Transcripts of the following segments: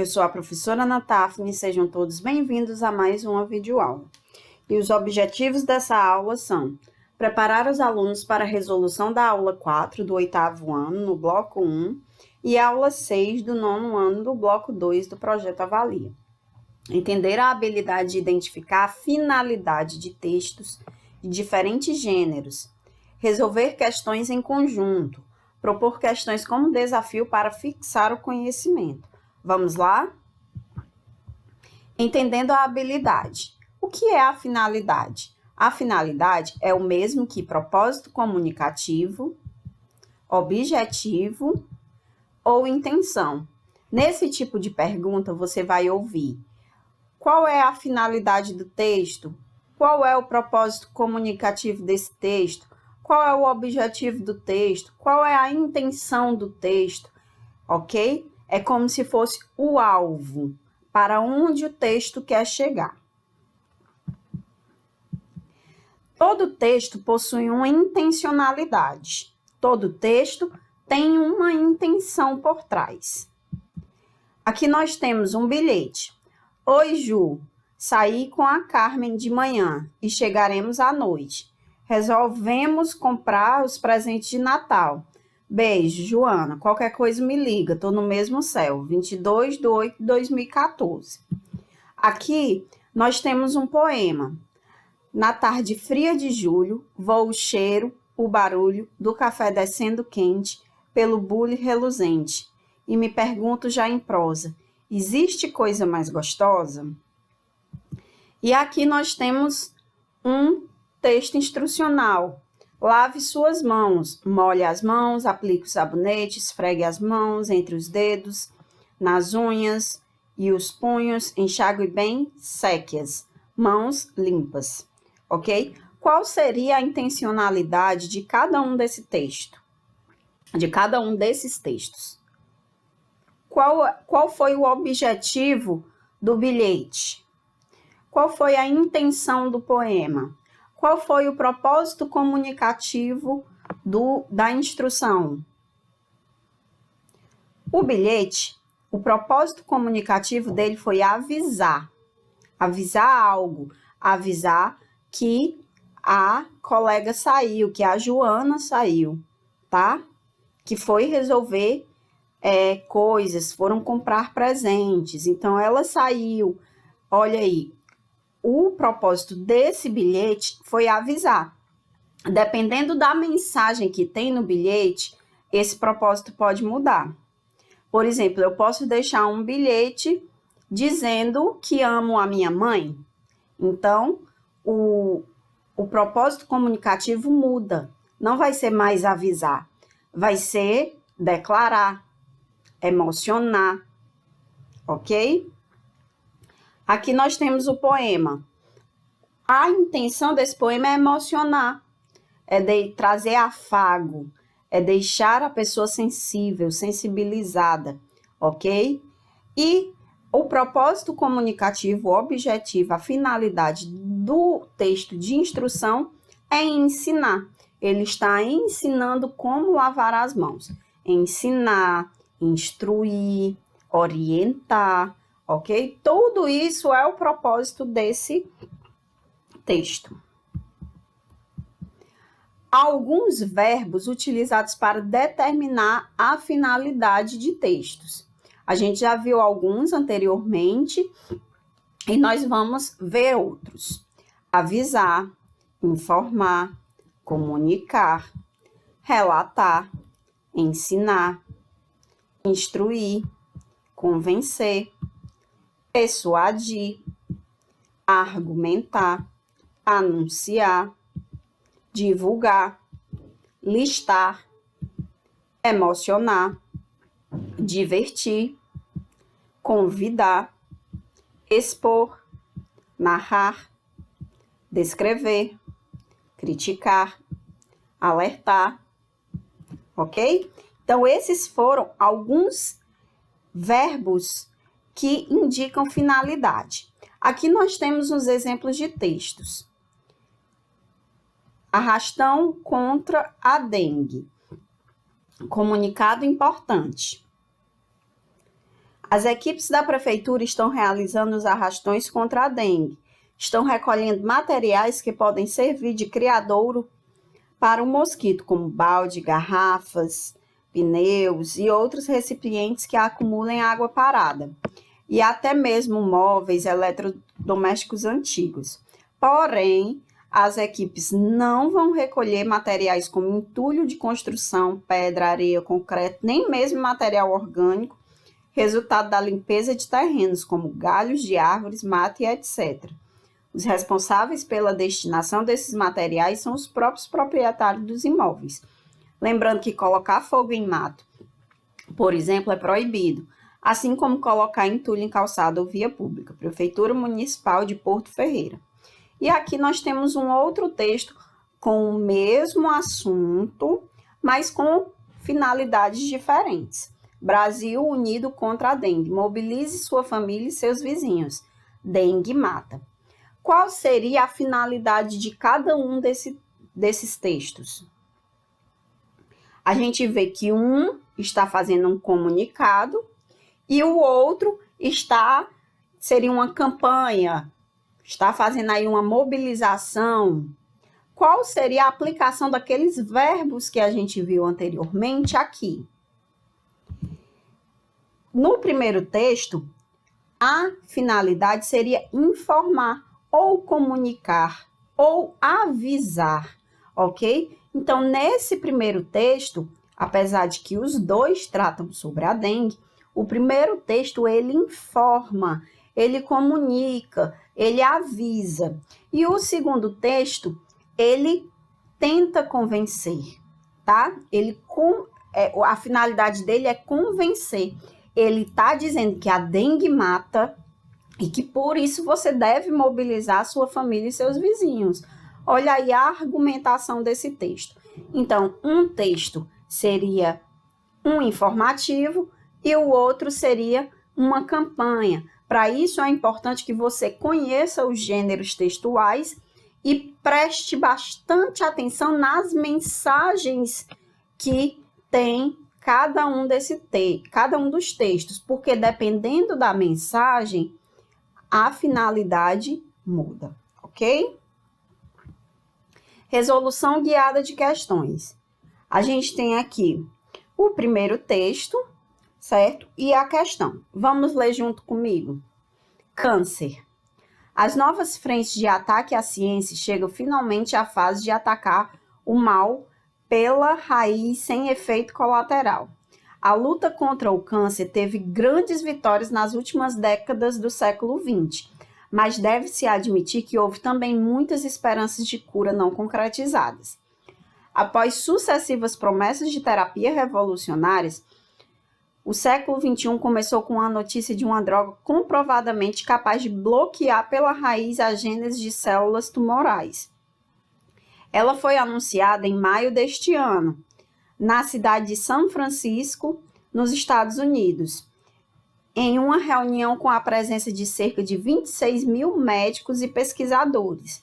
eu sou a professora Ana Tafne, sejam todos bem-vindos a mais uma videoaula. E os objetivos dessa aula são preparar os alunos para a resolução da aula 4 do 8º ano, no bloco 1, e a aula 6 do 9º ano, do bloco 2 do projeto Avalia. Entender a habilidade de identificar a finalidade de textos de diferentes gêneros, resolver questões em conjunto, propor questões como desafio para fixar o conhecimento. Vamos lá? Entendendo a habilidade. O que é a finalidade? A finalidade é o mesmo que propósito comunicativo, objetivo ou intenção. Nesse tipo de pergunta, você vai ouvir: qual é a finalidade do texto? Qual é o propósito comunicativo desse texto? Qual é o objetivo do texto? Qual é a intenção do texto? Ok? É como se fosse o alvo, para onde o texto quer chegar. Todo texto possui uma intencionalidade. Todo texto tem uma intenção por trás. Aqui nós temos um bilhete. Oi, Ju, saí com a Carmen de manhã e chegaremos à noite. Resolvemos comprar os presentes de Natal. Beijo, Joana. Qualquer coisa me liga, tô no mesmo céu. 22/8/2014. Aqui nós temos um poema. Na tarde fria de julho, voa o cheiro, o barulho do café descendo quente pelo bule reluzente. E me pergunto já em prosa, existe coisa mais gostosa? E aqui nós temos um texto instrucional. Lave suas mãos, molhe as mãos, aplique o sabonete, esfregue as mãos entre os dedos, nas unhas e os punhos, enxague bem, seque-as, mãos limpas, ok? Qual seria a intencionalidade de cada um desse texto? De cada um desses textos? Qual foi o objetivo do bilhete? Qual foi a intenção do poema? Qual foi o propósito comunicativo da instrução? O bilhete, o propósito comunicativo dele foi avisar algo, avisar que a colega saiu, que a Joana saiu, tá? Que foi resolver coisas, foram comprar presentes, então ela saiu. Olha aí, o propósito desse bilhete foi avisar. Dependendo da mensagem que tem no bilhete, esse propósito pode mudar. Por exemplo, eu posso deixar um bilhete dizendo que amo a minha mãe. Então, o propósito comunicativo muda. Não vai ser mais avisar, vai ser declarar, emocionar, ok? Aqui nós temos o poema. A intenção desse poema é emocionar, é trazer afago, é deixar a pessoa sensível, sensibilizada, ok? E o propósito comunicativo, o objetivo, a finalidade do texto de instrução é ensinar. Ele está ensinando como lavar as mãos. Ensinar, instruir, orientar, ok? Tudo isso é o propósito desse texto. Alguns verbos utilizados para determinar a finalidade de textos. A gente já viu alguns anteriormente e nós vamos ver outros. Avisar, informar, comunicar, relatar, ensinar, instruir, convencer, persuadir, argumentar, anunciar, divulgar, listar, emocionar, divertir, convidar, expor, narrar, descrever, criticar, alertar, ok? Então, esses foram alguns verbos que indicam finalidade. Aqui nós temos uns exemplos de textos. Arrastão contra a dengue. Comunicado importante. As equipes da prefeitura estão realizando os arrastões contra a dengue. Estão recolhendo materiais que podem servir de criadouro para o mosquito, como balde, garrafas, pneus e outros recipientes que acumulem água parada, e até mesmo móveis eletrodomésticos antigos. Porém, as equipes não vão recolher materiais como entulho de construção, pedra, areia, concreto, nem mesmo material orgânico, resultado da limpeza de terrenos, como galhos de árvores, mato e etc. Os responsáveis pela destinação desses materiais são os próprios proprietários dos imóveis. Lembrando que colocar fogo em mato, por exemplo, é proibido, assim como colocar entulho em calçada ou via pública. Prefeitura Municipal de Porto Ferreira. E aqui nós temos um outro texto com o mesmo assunto, mas com finalidades diferentes. Brasil unido contra a dengue. Mobilize sua família e seus vizinhos. Dengue mata. Qual seria a finalidade de cada um desses textos? A gente vê que um está fazendo um comunicado e o outro seria uma campanha, está fazendo aí uma mobilização. Qual seria a aplicação daqueles verbos que a gente viu anteriormente aqui? No primeiro texto, a finalidade seria informar, ou comunicar, ou avisar, ok? Então, nesse primeiro texto, apesar de que os dois tratam sobre a dengue, o primeiro texto, ele informa, ele comunica, ele avisa. E o segundo texto, ele tenta convencer, tá? A finalidade dele é convencer. Ele está dizendo que a dengue mata e que por isso você deve mobilizar sua família e seus vizinhos. Olha aí a argumentação desse texto. Então, um texto seria um informativo e o outro seria uma campanha. Para isso, é importante que você conheça os gêneros textuais e preste bastante atenção nas mensagens que tem cada um dos textos, porque dependendo da mensagem, a finalidade muda, ok? Resolução guiada de questões. A gente tem aqui o primeiro texto, certo? E a questão. Vamos ler junto comigo. Câncer. As novas frentes de ataque à ciência chegam finalmente à fase de atacar o mal pela raiz sem efeito colateral. A luta contra o câncer teve grandes vitórias nas últimas décadas do século XX, mas deve-se admitir que houve também muitas esperanças de cura não concretizadas. Após sucessivas promessas de terapia revolucionárias, o século XXI começou com a notícia de uma droga comprovadamente capaz de bloquear pela raiz a gênese de células tumorais. Ela foi anunciada em maio deste ano, na cidade de São Francisco, nos Estados Unidos, em uma reunião com a presença de cerca de 26 mil médicos e pesquisadores.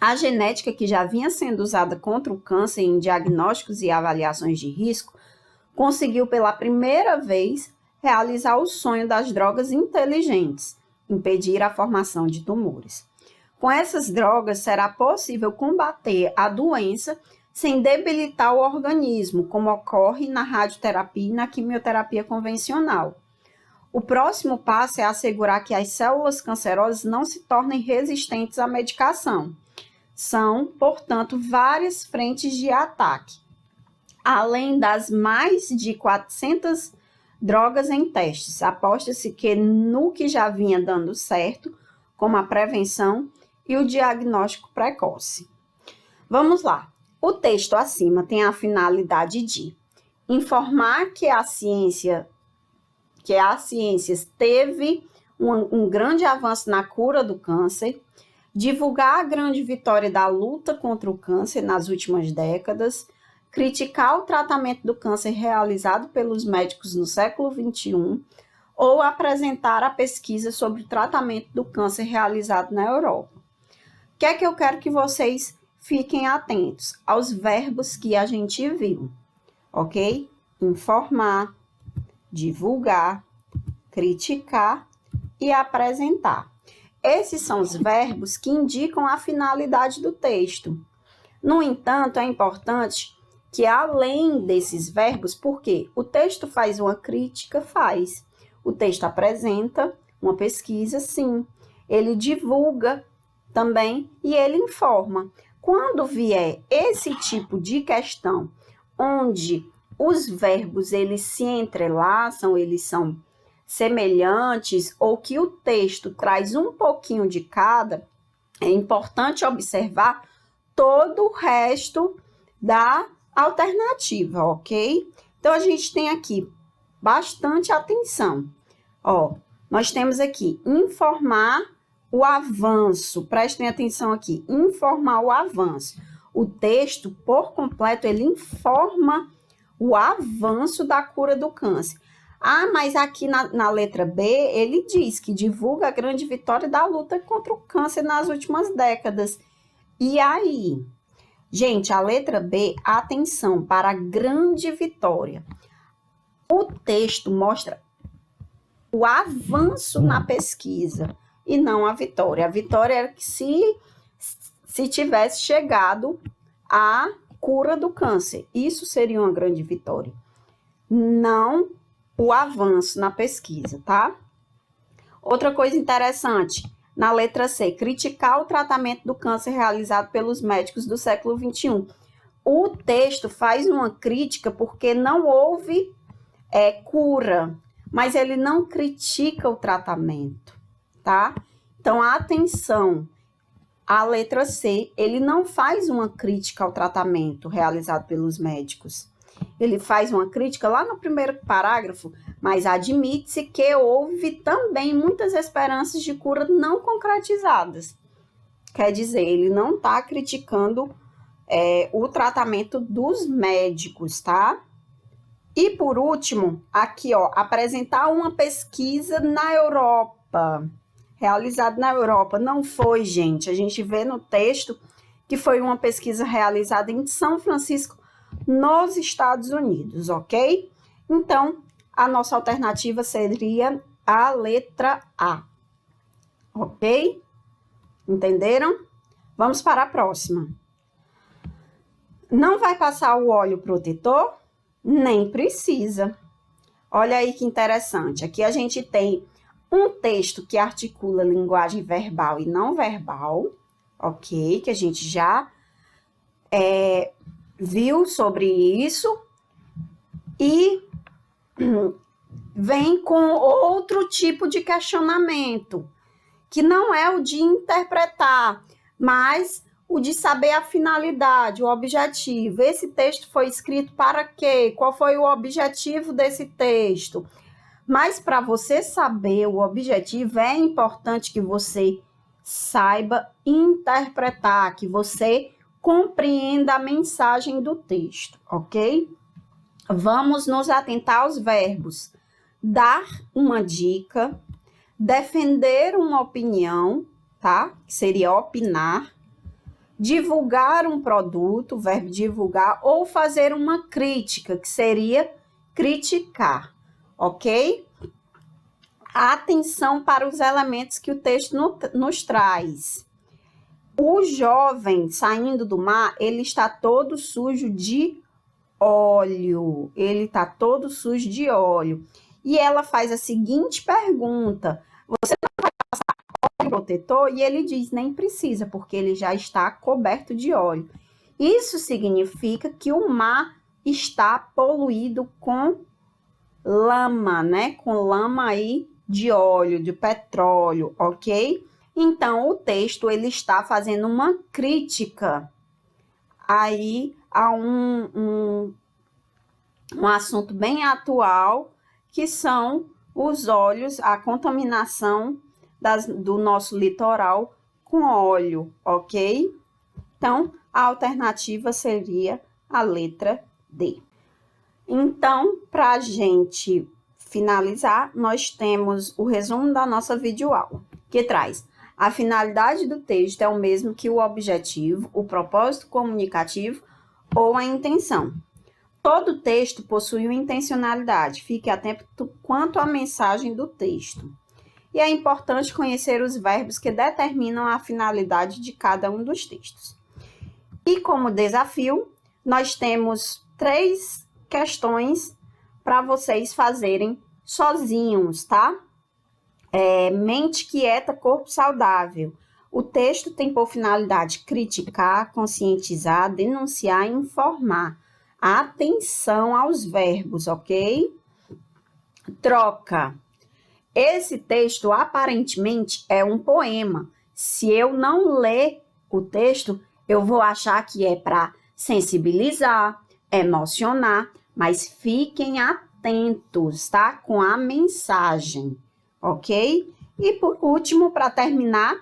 A genética, que já vinha sendo usada contra o câncer em diagnósticos e avaliações de risco, conseguiu pela primeira vez realizar o sonho das drogas inteligentes, impedir a formação de tumores. Com essas drogas, será possível combater a doença sem debilitar o organismo, como ocorre na radioterapia e na quimioterapia convencional. O próximo passo é assegurar que as células cancerosas não se tornem resistentes à medicação. São, portanto, várias frentes de ataque, além das mais de 400 drogas em testes. Aposta-se que no que já vinha dando certo, como a prevenção e o diagnóstico precoce. Vamos lá. O texto acima tem a finalidade de informar que a ciência teve um grande avanço na cura do câncer, divulgar a grande vitória da luta contra o câncer nas últimas décadas, criticar o tratamento do câncer realizado pelos médicos no século XXI ou apresentar a pesquisa sobre o tratamento do câncer realizado na Europa. O que é que eu quero que vocês fiquem atentos aos verbos que a gente viu, ok? Informar, divulgar, criticar e apresentar. Esses são os verbos que indicam a finalidade do texto. No entanto, é importante que, além desses verbos, porque o texto faz uma crítica, faz. O texto apresenta uma pesquisa, sim. Ele divulga também e ele informa. Quando vier esse tipo de questão, onde os verbos eles se entrelaçam, eles são semelhantes, ou que o texto traz um pouquinho de cada, é importante observar todo o resto da alternativa, ok? Então, a gente tem aqui bastante atenção. Ó, nós temos aqui informar o avanço. Prestem atenção aqui, informar o avanço. O texto, por completo, ele informa o avanço da cura do câncer. Ah, mas aqui na letra B, ele diz que divulga a grande vitória da luta contra o câncer nas últimas décadas. E aí? Gente, a letra B, atenção para a grande vitória. O texto mostra o avanço na pesquisa e não a vitória. A vitória era que se tivesse chegado à cura do câncer. Isso seria uma grande vitória. Não o avanço na pesquisa, tá? Outra coisa interessante, na letra C, criticar o tratamento do câncer realizado pelos médicos do século XXI. O texto faz uma crítica porque não houve cura, mas ele não critica o tratamento, tá? Então, atenção, a letra C, ele não faz uma crítica ao tratamento realizado pelos médicos. Ele faz uma crítica lá no primeiro parágrafo, mas admite-se que houve também muitas esperanças de cura não concretizadas. Quer dizer, ele não está criticando o tratamento dos médicos, tá? E por último, aqui, ó, apresentar uma pesquisa na Europa, realizada na Europa. Não foi, gente, a gente vê no texto que foi uma pesquisa realizada em São Francisco, nos Estados Unidos, ok? Então, a nossa alternativa seria a letra A, ok? Entenderam? Vamos para a próxima. Não vai passar o óleo protetor? Nem precisa. Olha aí que interessante. Aqui a gente tem um texto que articula linguagem verbal e não verbal, ok? Que a gente já viu sobre isso. E vem com outro tipo de questionamento, que não é o de interpretar, mas o de saber a finalidade, o objetivo. Esse texto foi escrito para quê? Qual foi o objetivo desse texto? Mas para você saber o objetivo, é importante que você saiba interpretar, que você compreenda a mensagem do texto, ok? Vamos nos atentar aos verbos dar uma dica, defender uma opinião, tá? Que seria opinar, divulgar um produto, o verbo divulgar, ou fazer uma crítica, que seria criticar, ok? Atenção para os elementos que o texto nos traz. O jovem saindo do mar, ele está todo sujo de óleo. Ele está todo sujo de óleo. E ela faz a seguinte pergunta: você não vai passar óleo protetor? E ele diz, nem precisa, porque ele já está coberto de óleo. Isso significa que o mar está poluído com lama, né? Com lama aí de óleo, de petróleo, ok? Então, o texto, ele está fazendo uma crítica aí a um assunto bem atual, que são os óleos, a contaminação do nosso litoral com óleo, ok? Então, a alternativa seria a letra D. Então, para a gente finalizar, nós temos o resumo da nossa videoaula, que traz: a finalidade do texto é o mesmo que o objetivo, o propósito comunicativo ou a intenção. Todo texto possui uma intencionalidade. Fique atento quanto à mensagem do texto. E é importante conhecer os verbos que determinam a finalidade de cada um dos textos. E como desafio, nós temos 3 questões para vocês fazerem sozinhos, tá? Mente quieta, corpo saudável. O texto tem por finalidade criticar, conscientizar, denunciar e informar. Atenção aos verbos, ok? Troca. Esse texto aparentemente é um poema. Se eu não ler o texto, eu vou achar que é para sensibilizar, emocionar, mas fiquem atentos, tá? Com a mensagem, ok? E por último, para terminar,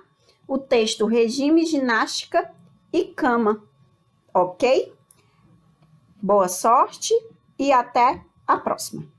o texto regime, ginástica e cama, ok? Boa sorte e até a próxima!